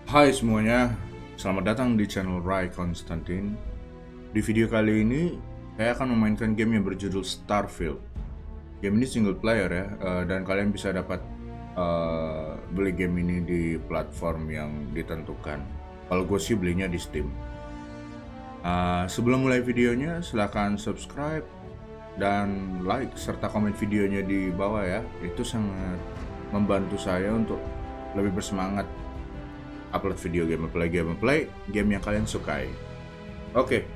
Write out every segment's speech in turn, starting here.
Hai semuanya, selamat datang di channel Rai Konstantin. Di video kali ini, saya akan memainkan game yang berjudul Starfield. Game ini single player ya, dan kalian bisa dapat beli game ini di platform yang ditentukan. Kalau gue sih belinya di Steam. Sebelum mulai videonya, silahkan subscribe dan like serta komen videonya di bawah ya. Itu sangat membantu saya untuk lebih bersemangat upload video gameplay game yang kalian sukai. Oke,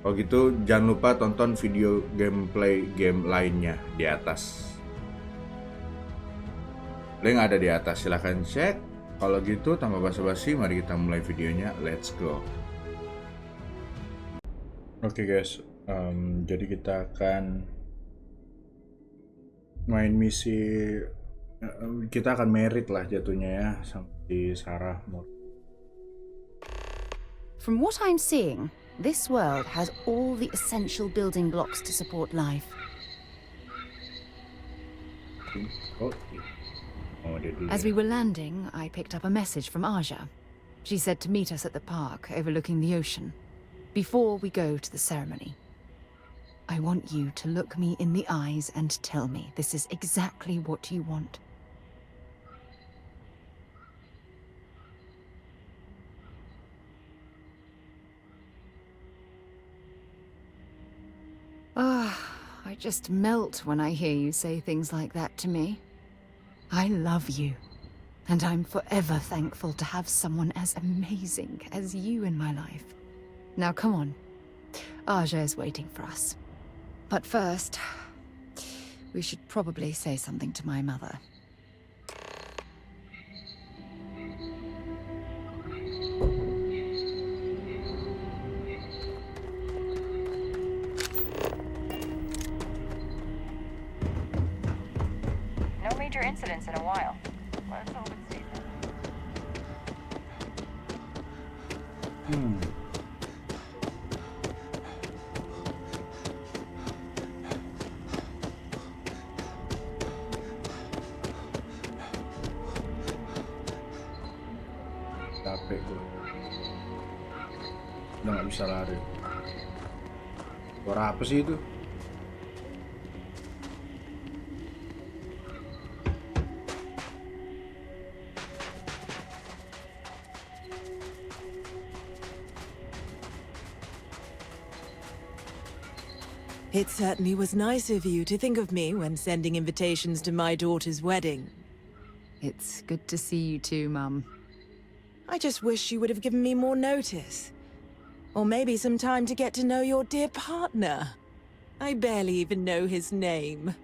kalau gitu jangan lupa tonton video gameplay game lainnya di atas. Link ada di atas, silahkan cek. Kalau gitu tanpa basa-basi, mari kita mulai videonya. Let's go. Oke guys, jadi kita akan main misi. Kita akan merit lah jatuhnya ya, sampai Sarah. From what I'm seeing, this world has all the essential building blocks to support life. As we were landing, I picked up a message from Aja. She said to meet us at the park overlooking the ocean, before we go to the ceremony. I want you to look me in the eyes and tell me this is exactly what you want. I just melt when I hear you say things like that to me. I love you, and I'm forever thankful to have someone as amazing as you in my life. Now come on, Aja is waiting for us. But first, we should probably say something to my mother. No major incidents in a while. Let's hope it stays that. Capek gue, udah nggak bisa lari. Suara apa sih itu? It certainly was nice of you to think of me when sending invitations to my daughter's wedding. It's good to see you too, Mum. I just wish you would have given me more notice. Or maybe some time to get to know your dear partner. I barely even know his name.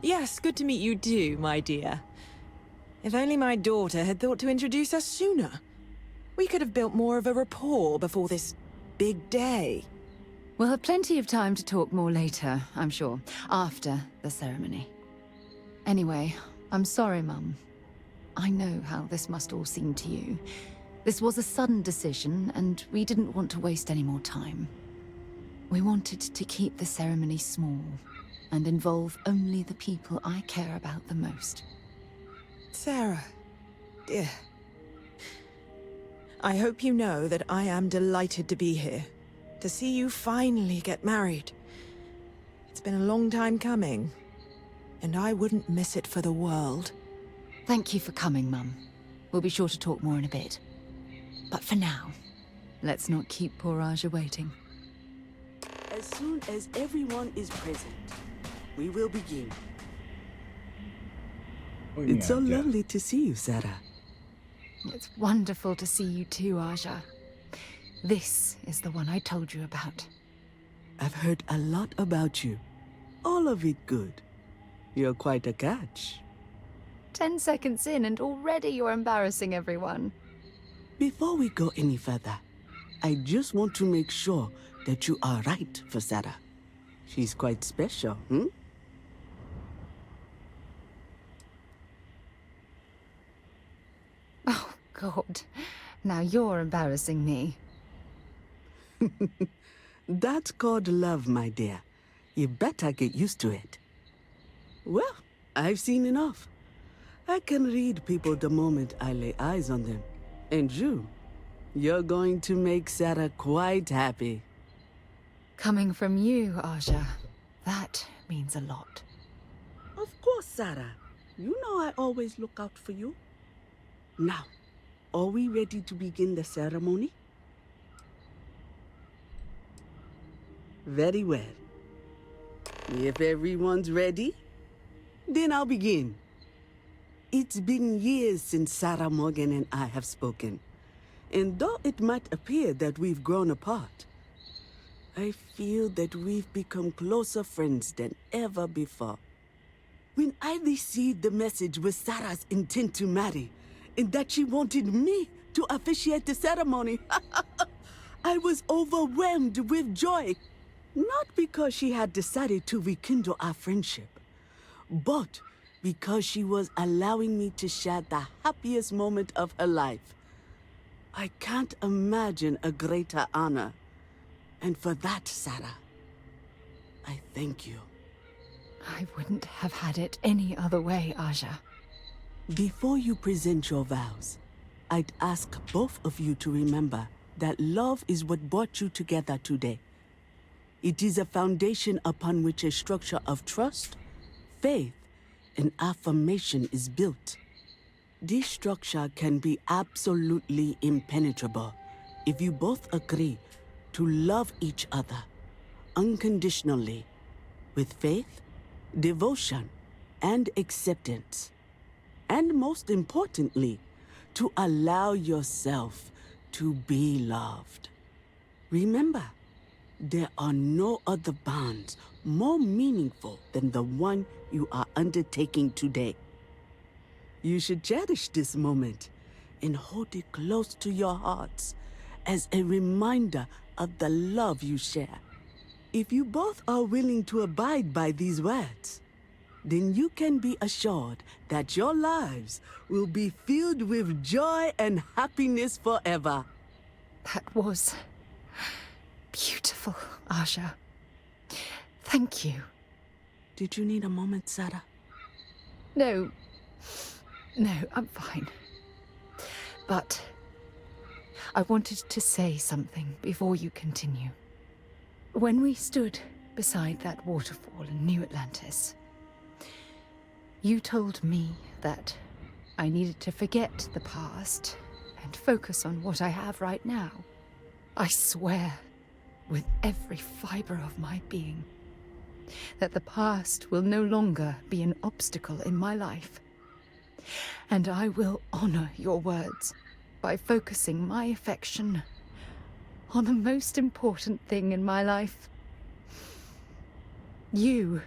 Yes, good to meet you too, my dear. If only my daughter had thought to introduce us sooner. We could have built more of a rapport before this big day. We'll have plenty of time to talk more later, I'm sure, after the ceremony. Anyway, I'm sorry, Mum. I know how this must all seem to you. This was a sudden decision, and we didn't want to waste any more time. We wanted to keep the ceremony small, and involve only the people I care about the most. Sarah, dear. I hope you know that I am delighted to be here, to see you finally get married. It's been a long time coming, and I wouldn't miss it for the world. Thank you for coming, Mum. We'll be sure to talk more in a bit. But for now, let's not keep poor Aja waiting. As soon as everyone is present, we will begin. It's so lovely to see you, Sarah. It's wonderful to see you too, Aja. This is the one I told you about. I've heard a lot about you. All of it good. You're quite a catch. 10 seconds in and already you're embarrassing everyone. Before we go any further, I just want to make sure that you are right for Sarah. She's quite special, hmm? Oh, God. Now you're embarrassing me. That's called love, my dear. You better get used to it. Well, I've seen enough. I can read people the moment I lay eyes on them. And you're going to make Sarah quite happy. Coming from you, Aja, that means a lot. Of course, Sarah. You know I always look out for you. Now, are we ready to begin the ceremony? Very well. If everyone's ready, then I'll begin. It's been years since Sarah Morgan and I have spoken. And though it might appear that we've grown apart, I feel that we've become closer friends than ever before. When I received the message with Sarah's intent to marry, and that she wanted me to officiate the ceremony, I was overwhelmed with joy. Not because she had decided to rekindle our friendship, but because she was allowing me to share the happiest moment of her life. I can't imagine a greater honor. And for that, Sarah, I thank you. I wouldn't have had it any other way, Aja. Before you present your vows, I'd ask both of you to remember that love is what brought you together today. It is a foundation upon which a structure of trust, faith, and affirmation is built. This structure can be absolutely impenetrable if you both agree to love each other unconditionally, with faith, devotion, and acceptance. And most importantly, to allow yourself to be loved. Remember, there are no other bonds more meaningful than the one you are undertaking today. You should cherish this moment and hold it close to your hearts as a reminder of the love you share. If you both are willing to abide by these words, then you can be assured that your lives will be filled with joy and happiness forever. That was beautiful, Aja. Thank you. Did you need a moment, Sarah? No, I'm fine. But I wanted to say something before you continue. When we stood beside that waterfall in New Atlantis, you told me that I needed to forget the past and focus on what I have right now. I swear, with every fiber of my being, that the past will no longer be an obstacle in my life. And I will honor your words by focusing my affection on the most important thing in my life. You.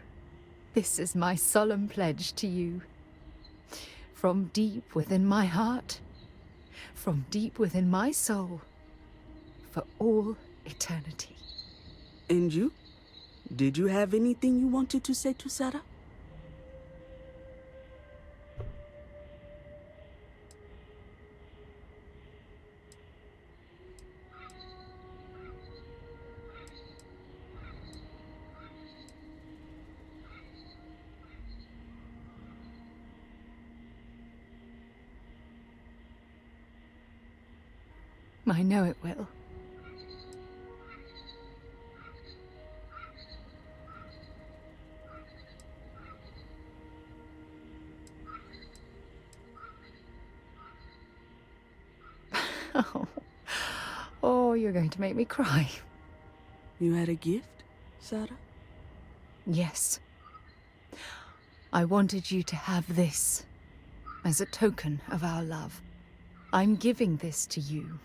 This is my solemn pledge to you. From deep within my heart, from deep within my soul, for all eternity. And you? Did you have anything you wanted to say to Sarah? I know it will. Oh, you're going to make me cry. You had a gift, Sarah? Yes. I wanted you to have this as a token of our love. I'm giving this to you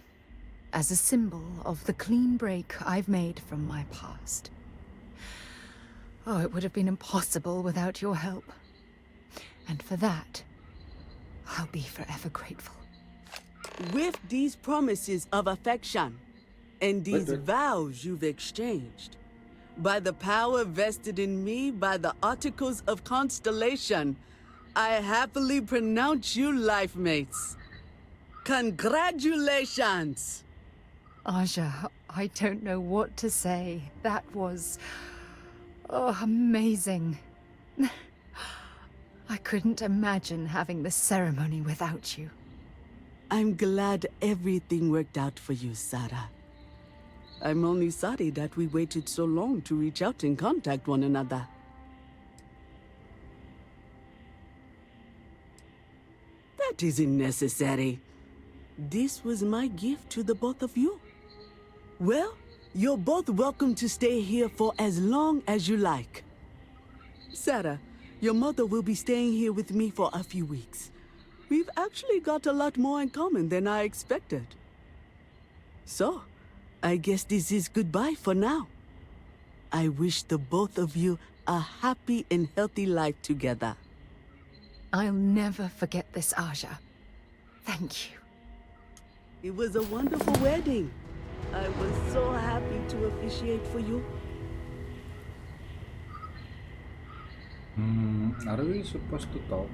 as a symbol of the clean break I've made from my past. Oh, it would have been impossible without your help. And for that, I'll be forever grateful. With these promises of affection and these But- vows you've exchanged, by the power vested in me by the Articles of Constellation, I happily pronounce you life mates. Congratulations! Aja, I don't know what to say. That was... oh, amazing. I couldn't imagine having the ceremony without you. I'm glad everything worked out for you, Sarah. I'm only sorry that we waited so long to reach out and contact one another. That isn't necessary. This was my gift to the both of you. Well, you're both welcome to stay here for as long as you like. Sarah, your mother will be staying here with me for a few weeks. We've actually got a lot more in common than I expected. So, I guess this is goodbye for now. I wish the both of you a happy and healthy life together. I'll never forget this, Aja. Thank you. It was a wonderful wedding. I was so happy to officiate for you. Are we supposed to talk?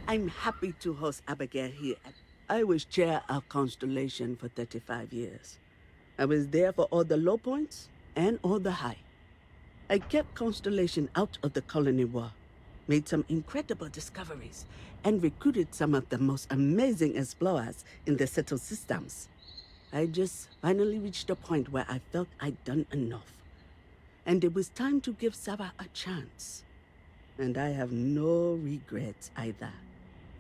I'm happy to host Abigail here. I was chair of Constellation for 35 years. I was there for all the low points and all the high. I kept Constellation out of the colony war, made some incredible discoveries, and recruited some of the most amazing explorers in the settled systems. I just finally reached a point where I felt I'd done enough. And it was time to give Sarah a chance. And I have no regrets either.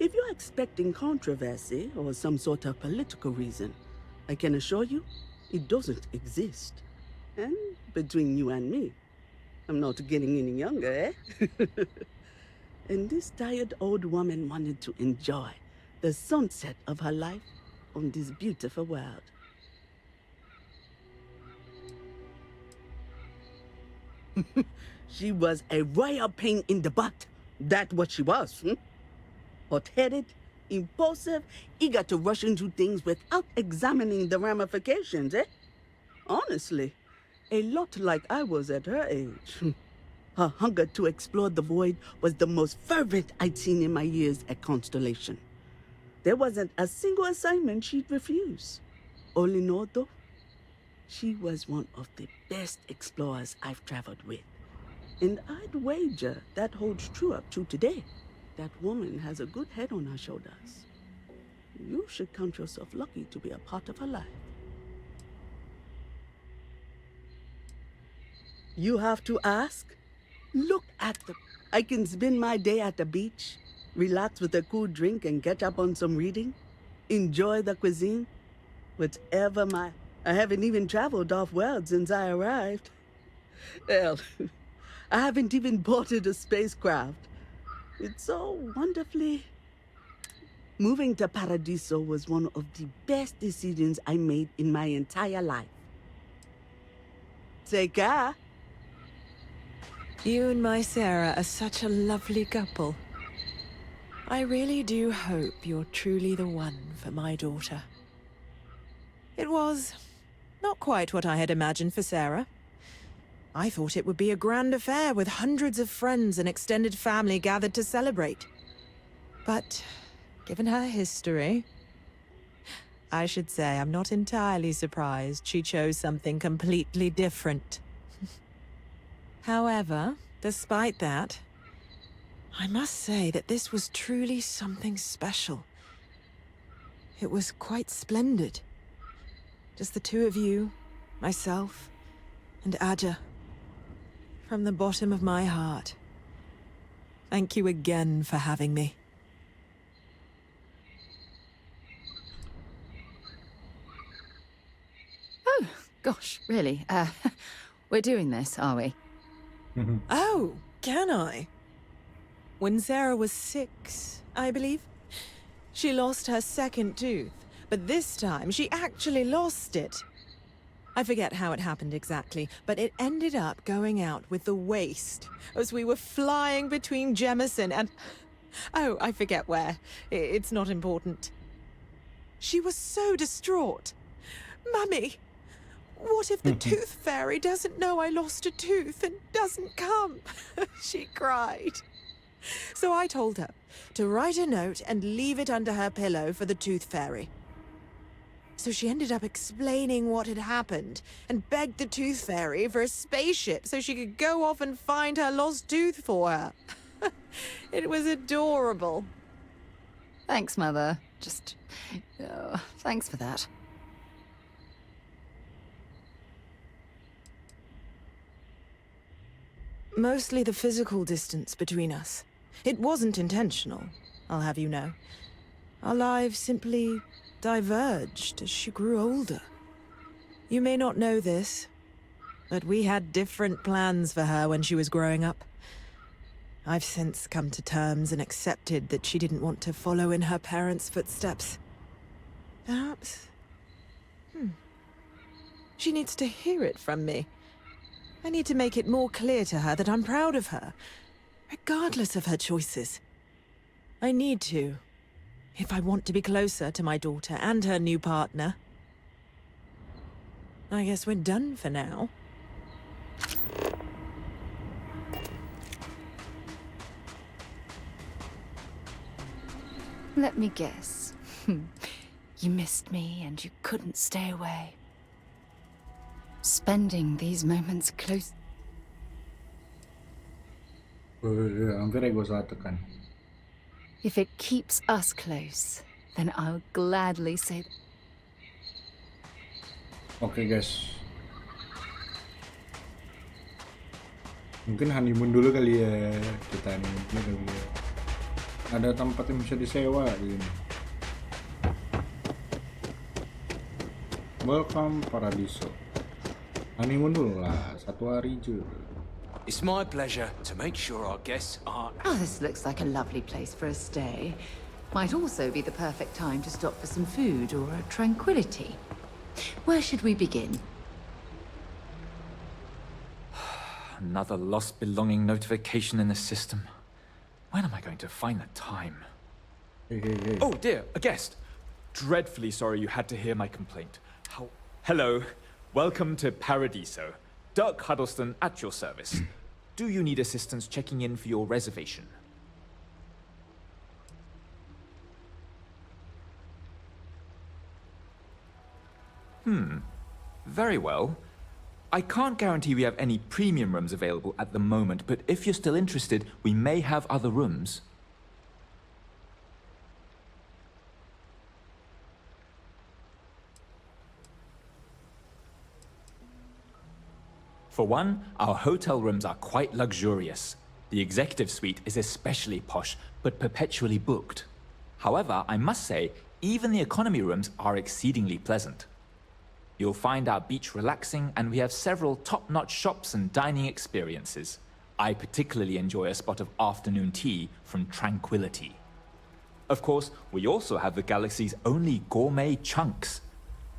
If you're expecting controversy or some sort of political reason, I can assure you, it doesn't exist. And between you and me, I'm not getting any younger, eh? And this tired old woman wanted to enjoy the sunset of her life on this beautiful world. She was a royal pain in the butt. That's what she was. Hot-headed, impulsive, eager to rush into things without examining the ramifications, eh? Honestly, a lot like I was at her age. Her hunger to explore the void was the most fervent I'd seen in my years at Constellation. There wasn't a single assignment she'd refuse. All in all, though, she was one of the best explorers I've traveled with. And I'd wager that holds true up to today. That woman has a good head on her shoulders. You should count yourself lucky to be a part of her life. You have to ask? Look at the... I can spend my day at the beach, relax with a cool drink and catch up on some reading, enjoy the cuisine, whatever my... I haven't even traveled off-world since I arrived. Hell, I haven't even boarded a spacecraft. It's so wonderfully... Moving to Paradiso was one of the best decisions I made in my entire life. Take care. You and my Sarah are such a lovely couple. I really do hope you're truly the one for my daughter. It was not quite what I had imagined for Sarah. I thought it would be a grand affair with hundreds of friends and extended family gathered to celebrate. But given her history, I should say I'm not entirely surprised she chose something completely different. However, despite that, I must say that this was truly something special. It was quite splendid. Just the two of you, myself, and Aja. From the bottom of my heart, thank you again for having me. Oh, gosh, really? We're doing this, are we? Oh, can I? When Sarah was 6, I believe, she lost her second tooth, but this time she actually lost it. I forget how it happened exactly, but it ended up going out with the waste as we were flying between Jemison and... Oh, I forget where. It's not important. She was so distraught. Mummy, what if the tooth fairy doesn't know I lost a tooth and doesn't come? She cried. So I told her to write a note and leave it under her pillow for the tooth fairy. So she ended up explaining what had happened and begged the Tooth Fairy for a spaceship so she could go off and find her lost tooth for her. It was adorable. Thanks, Mother. Thanks for that. Mostly the physical distance between us. It wasn't intentional, I'll have you know. Our lives simply diverged as she grew older. You may not know this, but we had different plans for her when she was growing up. I've since come to terms and accepted that she didn't want to follow in her parents' footsteps. Perhaps... She needs to hear it from me. I need to make it more clear to her that I'm proud of her, regardless of her choices. I need to, if I want to be closer to my daughter and her new partner. I guess we're done for now. Let me guess. You missed me and you couldn't stay away. Spending these moments close... Hampir gue salah tekan. If it keeps us close, then I'll gladly say... Oke guys. Mungkin honeymoon dulu kali ya kita nih. Ada tempat yang bisa disewa di sini. Welcome Paradiso. Honeymoon dulu lah, 1 hari aja. It's my pleasure to make sure our guests are... Oh, this looks like a lovely place for a stay. Might also be the perfect time to stop for some food or a tranquility. Where should we begin? Another lost belonging notification in the system. When am I going to find the time? Hey. Oh dear, a guest. Dreadfully sorry you had to hear my complaint. Hello, welcome to Paradiso. Dirk Huddleston at your service. Do you need assistance checking in for your reservation? Very well. I can't guarantee we have any premium rooms available at the moment, but if you're still interested, we may have other rooms. For one, our hotel rooms are quite luxurious. The executive suite is especially posh, but perpetually booked. However, I must say, even the economy rooms are exceedingly pleasant. You'll find our beach relaxing, and we have several top-notch shops and dining experiences. I particularly enjoy a spot of afternoon tea from Tranquility. Of course, we also have the galaxy's only gourmet chunks.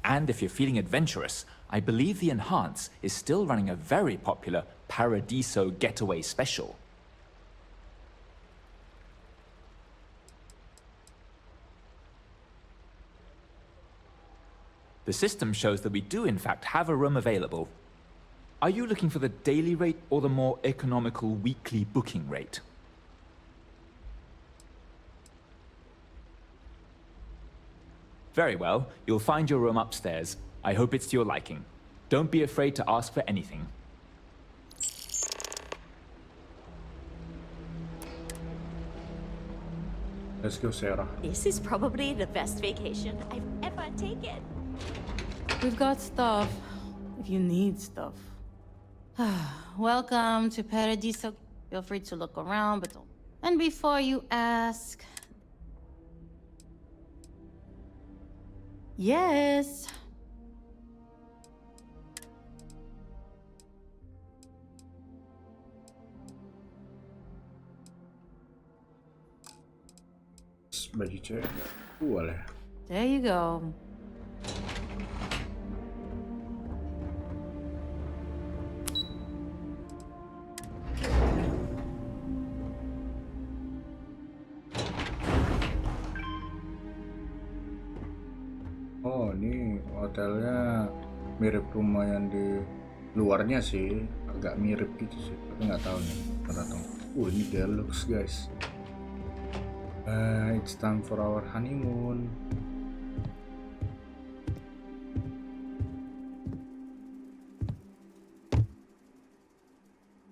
And if you're feeling adventurous, I believe the Enhance is still running a very popular Paradiso Getaway special. The system shows that we do in fact have a room available. Are you looking for the daily rate or the more economical weekly booking rate? Very well, you'll find your room upstairs. I hope it's to your liking. Don't be afraid to ask for anything. Let's go, Sarah. This is probably the best vacation I've ever taken. We've got stuff, if you need stuff. Welcome to Paradiso. Feel free to look around, but don't... And before you ask... Yes. Baju cewek boleh. There you go. Oh, ini hotelnya mirip rumah yang di luarnya sih, agak mirip gitu sih, tapi nggak tahu nih, pernah tahu. Ini deluxe guys. It's time for our honeymoon.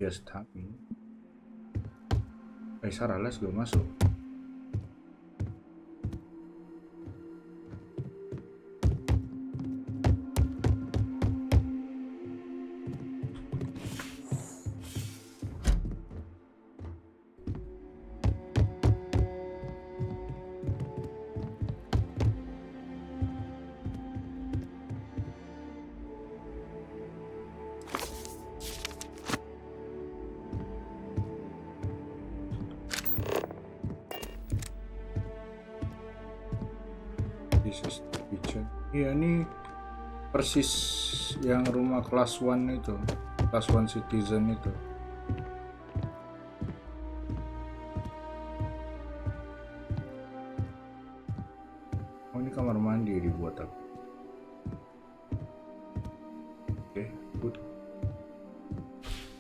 Guest tapi Sarah, let's go masuk. Kitchen. Iya, ini persis yang rumah kelas 1 itu, kelas 1 citizen itu. Oh, ini kamar mandi dibuat apa? Oke, good.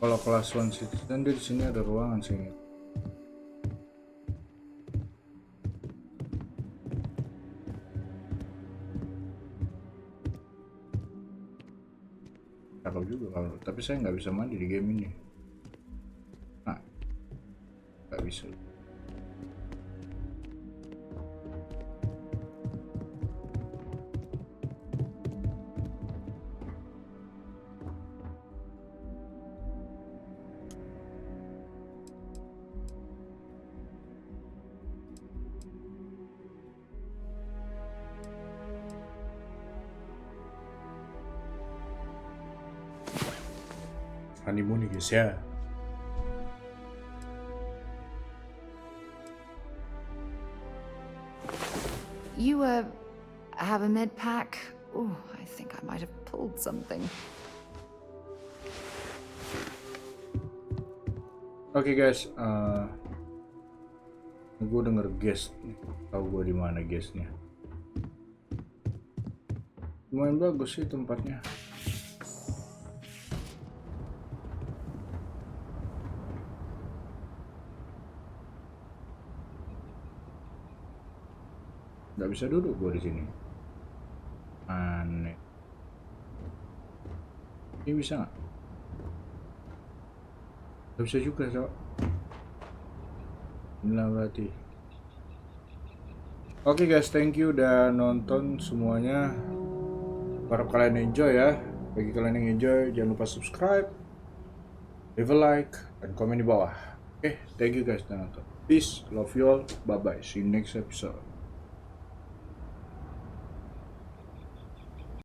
Kalau kelas 1 citizen dia di sini ada ruangan sini. Cakep juga kalau, tapi saya nggak bisa mandi di game ini. Nah, nggak bisa. Honeymoon nih guys ya. You have a med pack? Oh, I think I might have pulled something. Oke guys, gue denger guest nih, tahu gue di mana guestnya. Lumayan bagus sih tempatnya. Nggak bisa duduk gue di sini. Aneh. Ini bisa nggak? Nggak bisa juga, Cok. Inilah berarti. Oke guys, thank you udah nonton semuanya. Harap kalian enjoy ya. Bagi kalian yang enjoy, jangan lupa subscribe, leave a like, dan komen di bawah. Oke, thank you guys udah nonton. Peace, love you all, bye bye. See you next episode.